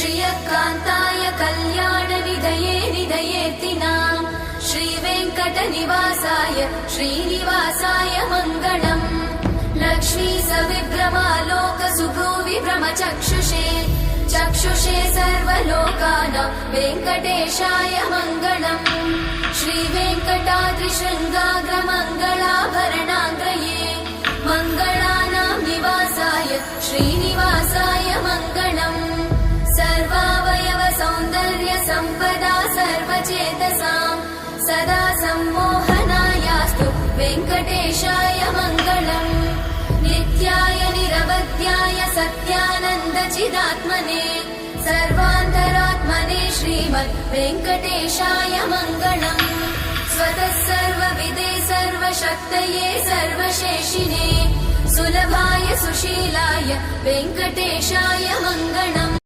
श्रियकान्ताय कल्याणनिधये निधयेऽर्तिनाम् श्रीवेङ्कटनिवासाय श्रीनिवासाय मङ्गलम् लक्ष्मी सविभ्रमालोकसुभ्रूविभ्रमचक्षुषे चक्षुषे सर्वलोकानां वेङ्कटेशाय मङ्गलम् श्रीवेङ्कटाद्रिशृङ्गाग्रमङ्गलाभरणाङ्गये मङ्गलानां निवासाय श्रीनिवासाय मङ्गलम् सर्वावयव सौन्दर्य सम्पदा सर्वचेतसां सदा सम्मोहनायास्तु वेङ्कटेशाय मङ्गलम् नित्याय निरवध्याय सत्यानन्दचिदात्मने सर्वान्तरात्मने श्रीमद् वेङ्कटेशाय मङ्गलम् स्वतः सर्वविदे सर्वशक्तये सर्वशेषिने सुलभाय सुशीलाय वेङ्कटेशाय मङ्गलम्।